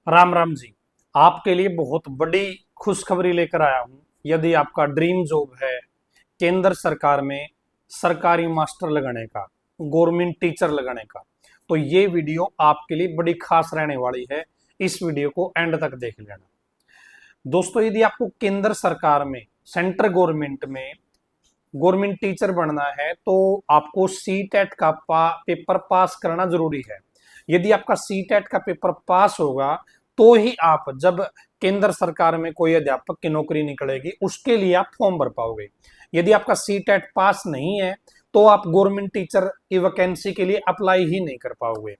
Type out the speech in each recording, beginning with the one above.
राम राम जी। आपके लिए बहुत बड़ी खुशखबरी लेकर आया हूं। यदि आपका ड्रीम जॉब है केंद्र सरकार में सरकारी मास्टर लगाने का, गवर्नमेंट टीचर लगाने का, तो ये वीडियो आपके लिए बड़ी खास रहने वाली है। इस वीडियो को एंड तक देख लेना। दोस्तों, यदि आपको केंद्र सरकार में, सेंट्रल गवर्नमेंट में गवर्नमेंट टीचर बनना है तो आपको सी टेट का पेपर पास करना जरूरी है। यदि आपका सी टेट का पेपर पास होगा तो ही आप, जब केंद्र सरकार में कोई अध्यापक की नौकरी निकलेगी उसके लिए आप फॉर्म भर पाओगे। यदि आपका सी टेट पास नहीं है तो आप गवर्नमेंट टीचर की वैकेंसी के लिए अप्लाई ही नहीं कर पाओगे।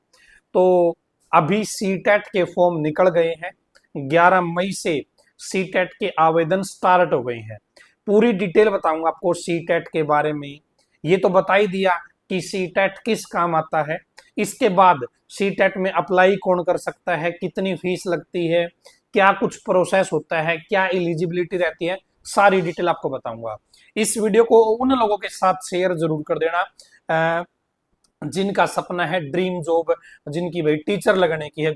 तो अभी सी टेट के फॉर्म निकल गए हैं। 11 मई से सी टेट के आवेदन स्टार्ट हो गए हैं। पूरी डिटेल बताऊंगा आपको सी टेट के बारे में। ये तो बता ही दिया कि सी टेट किस काम आता है। इसके बाद सी टेट में अप्लाई कौन कर सकता है, कितनी फीस लगती है, क्या कुछ प्रोसेस होता है, क्या एलिजिबिलिटी रहती है, सारी डिटेल आपको बताऊंगा। इस वीडियो को उन लोगों के साथ शेयर जरूर कर देना जिनका सपना है ड्रीम जॉब, जिनकी भाई टीचर लगने की है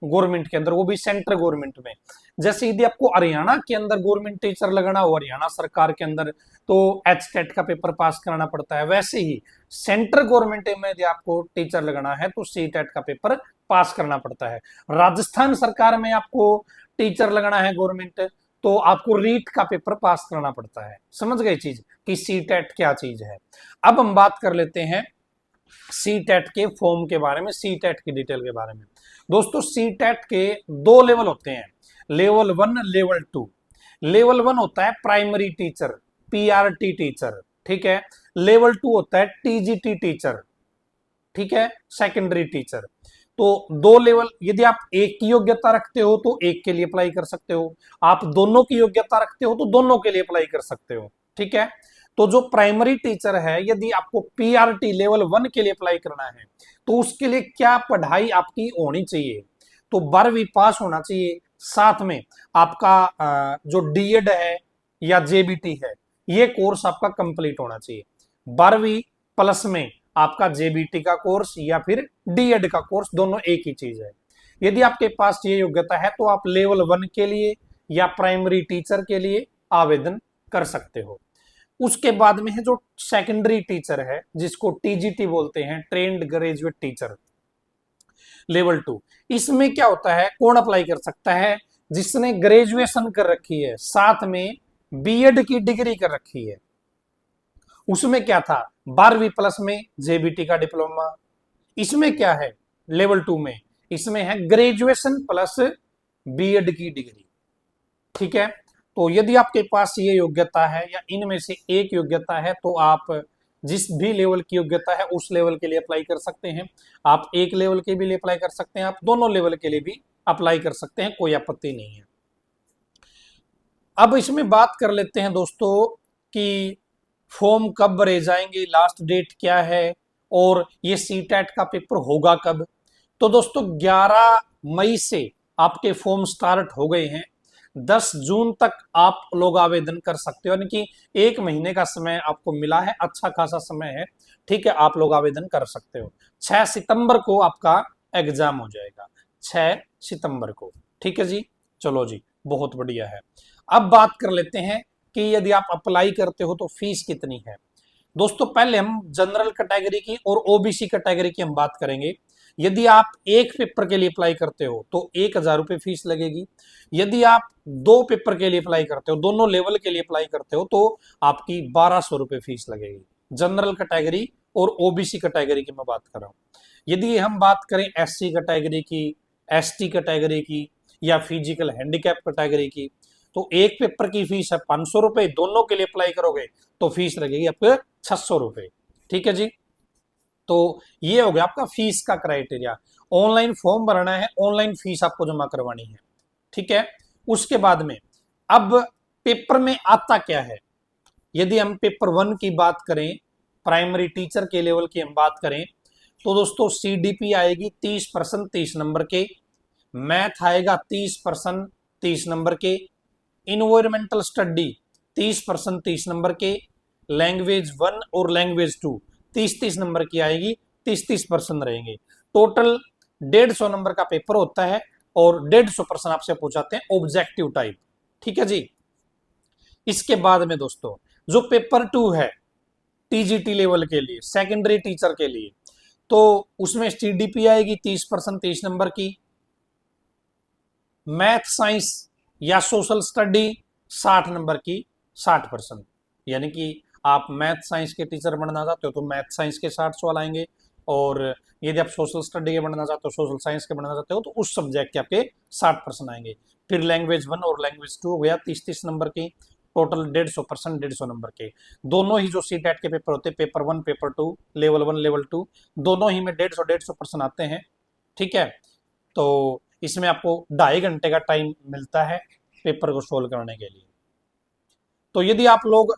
गवर्नमेंट के अंदर, वो भी सेंट्रल गवर्नमेंट में। जैसे यदि आपको हरियाणा के अंदर गवर्नमेंट टीचर लगना हो, हरियाणा सरकार के अंदर, तो एच टेट का पेपर पास कराना पड़ता है। वैसे ही सेंट्रल गवर्नमेंट में यदि आपको टीचर लगना है तो सी टेट का पेपर पास करना पड़ता है। राजस्थान सरकार में आपको टीचर लगना है गवर्नमेंट, तो आपको रीट का पेपर पास करना पड़ता है। समझ गए चीज कि सी टेट क्या चीज है। अब हम बात कर लेते हैं सी टेट के फॉर्म के बारे में, सी टेट की डिटेल के बारे में। दोस्तों, सी टेट के दो लेवल होते हैं, लेवल 1, लेवल 2। लेवल 1 होता है प्राइमरी टीचर, पीआरटी टीचर, ठीक है। लेवल 2 होता है टीजीटी टीचर, ठीक है, सेकेंडरी टीचर। तो दो लेवल, यदि आप एक की योग्यता रखते हो तो एक के लिए अप्लाई कर सकते हो, आप दोनों की योग्यता रखते हो तो दोनों के लिए अप्लाई कर सकते हो, ठीक है। तो जो प्राइमरी टीचर है, यदि आपको पीआरटी लेवल 1 के लिए अप्लाई करना है तो उसके लिए क्या पढ़ाई आपकी होनी चाहिए, तो 12वीं पास होना चाहिए। साथ में आपका जो डीएड है या जेबीटी है, ये कोर्स आपका कंप्लीट होना चाहिए। 12वीं प्लस में आपका जेबीटी का कोर्स या फिर डीएड का कोर्स, दोनों एक ही चीज है। यदि आपके पास ये योग्यता है तो आप लेवल 1 के लिए या प्राइमरी टीचर के लिए आवेदन कर सकते हो। उसके बाद में है जो सेकेंडरी टीचर है, जिसको टीजीटी बोलते हैं, ट्रेंड ग्रेजुएट टीचर, लेवल 2। इसमें क्या होता है, कौन अप्लाई कर सकता है, जिसने ग्रेजुएशन कर रखी है, साथ में बीएड की डिग्री कर रखी है। उसमें क्या था, 12वीं प्लस में जेबीटी का डिप्लोमा। इसमें क्या है, लेवल 2 में इसमें है ग्रेजुएशन प्लस बीएड की डिग्री, ठीक है। तो यदि आपके पास ये योग्यता है या इनमें से एक योग्यता है तो आप जिस भी लेवल की योग्यता है उस लेवल के लिए अप्लाई कर सकते हैं। आप एक लेवल के भी लिए अप्लाई कर सकते हैं, आप दोनों लेवल के लिए भी अप्लाई कर सकते हैं, कोई आपत्ति नहीं है। अब इसमें बात कर लेते हैं दोस्तों कि फॉर्म कब भरे जाएंगे, लास्ट डेट क्या है और ये सी टेट का पेपर होगा कब। तो दोस्तों, 11 मई से आपके फॉर्म स्टार्ट हो गए हैं। 10 जून तक आप लोग आवेदन कर सकते हो, यानी कि 1 महीने का समय आपको मिला है, अच्छा खासा समय है, ठीक है, आप लोग आवेदन कर सकते हो। 6 सितंबर को आपका एग्जाम हो जाएगा, 6 सितंबर को, ठीक है जी। चलो जी, बहुत बढ़िया है। अब बात कर लेते हैं कि यदि आप अप्लाई करते हो तो फीस कितनी है। दोस्तों, पहले हम जनरल कैटेगरी की और ओबीसी कैटेगरी की हम बात करेंगे। यदि आप एक पेपर के लिए अप्लाई करते हो तो 1000 रुपये फीस लगेगी। यदि आप 2 पेपर के लिए अप्लाई करते हो, दोनों लेवल के लिए अप्लाई करते हो, तो आपकी 1200 रुपये फीस लगेगी। जनरल कैटेगरी और ओबीसी कैटेगरी की मैं बात कर रहा हूँ। यदि हम बात करें एससी कैटेगरी की, एसटी कैटेगरी की या फिजिकल हैंडीकैप कैटेगरी की, तो एक पेपर की फीस है 500 रुपए, दोनों के लिए अप्लाई करोगे तो फीस लगेगी आपको 600 रुपए, ठीक है जी। तो ये हो गया आपका फीस का क्राइटेरिया। ऑनलाइन फॉर्म भरना है, ऑनलाइन फीस आपको जमा करवानी है, ठीक है। उसके बाद में अब पेपर में आता क्या है, यदि हम पेपर 1 की बात करें, प्राइमरी टीचर के लेवल की हम बात करें, तो दोस्तों सीडीपी आएगी 30% 30 नंबर के, मैथ आएगा 30% 30 नंबर के, इन्वायरमेंटल स्टडी 30% 30 नंबर के, लैंग्वेज 1 और लैंग्वेज 2 30-30 नंबर की आएगी, 30-30% रहेंगे। टोटल 150 नंबर का पेपर होता है और 150 प्रश्न आपसे पूछाते हैं ऑब्जेक्टिव टाइप। ठीक है जी। इसके बाद में दोस्तों जो पेपर 2 है टीजीटी लेवल के लिए, सेकेंडरी टीचर के लिए, तो उसमें सीडीपी आएगी 30%, 30 नंबर की। मैथ साइंस या सोशल स्टडी 60 नंबर की 60%। यानी कि आप मैथ साइंस के टीचर बनना चाहते हो तो मैथ साइंस के 60 सवाल आएंगे, और यदि आप सोशल स्टडी के बनना चाहते हो, सोशल साइंस के बनना चाहते हो, तो उस सब्जेक्ट के आपके 60% आएंगे। फिर लैंग्वेज 1 और लैंग्वेज 2 हो गया 30-30 नंबर की, टोटल 150%, 150 नंबर के। दोनों ही जो सी टेट के पेपर होते हैं, पेपर 1, पेपर 2, लेवल 1, लेवल 2, दोनों ही में 150% आते हैं। ठीक है। तो इसमें आपको 2.5 घंटे का टाइम मिलता है पेपर को सोल्व करने के लिए। तो यदि आप लोग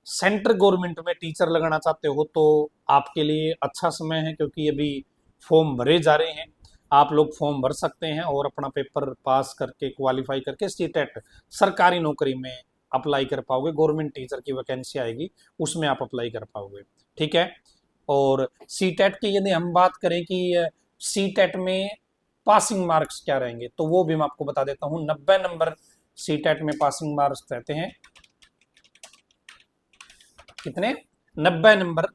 सेंट्रल गवर्नमेंट में टीचर लगाना चाहते हो तो आपके लिए अच्छा समय है, क्योंकि अभी फॉर्म भरे जा रहे हैं। आप लोग फॉर्म भर सकते हैं और अपना पेपर पास करके, क्वालिफाई करके सीटेट सरकारी नौकरी में अप्लाई कर पाओगे। गवर्नमेंट टीचर की वैकेंसी आएगी, उसमें आप अप्लाई कर पाओगे। ठीक है। और सीटेट की यदि हम बात करें कि सीटेट में पासिंग मार्क्स क्या रहेंगे, तो वो भी मैं आपको बता देता हूं। 90 नंबर सीटेट में पासिंग मार्क्स रहते हैं। कितने? 90 नंबर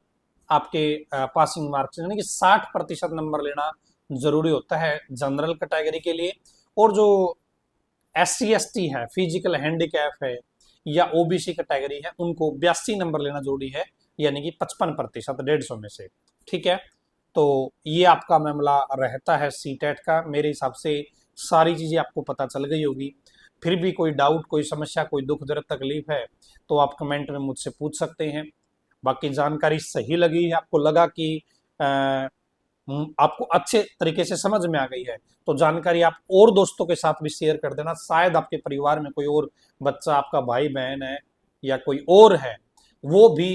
आपके पासिंग मार्क्स, यानी कि 60% नंबर लेना जरूरी होता है जनरल कैटेगरी के लिए। और जो SC ST है, फिजिकल हैंडीकैप है, या ओबीसी कैटेगरी है, उनको 82 नंबर लेना जरूरी है, यानी कि 55%, 150 में से। ठीक है। तो ये आपका मामला रहता है सीटेट का। मेरे हिसाब से सारी चीजें आपको पता चल गई होगी। फिर भी कोई डाउट, कोई समस्या, कोई दुख दर्द, तकलीफ है तो आप कमेंट में मुझसे पूछ सकते हैं। बाकी जानकारी सही लगी है, आपको लगा कि आपको अच्छे तरीके से समझ में आ गई है, तो जानकारी आप और दोस्तों के साथ भी शेयर कर देना। शायद आपके परिवार में कोई और बच्चा, आपका भाई बहन है या कोई और है, वो भी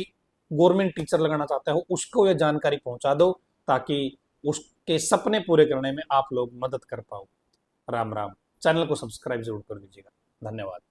गवर्नमेंट टीचर लगाना चाहता है, उसको ये जानकारी पहुंचा दो, ताकि उसके सपने पूरे करने में आप लोग मदद कर पाओ। राम राम। चैनल को सब्सक्राइब जरूर कर दीजिएगा। धन्यवाद।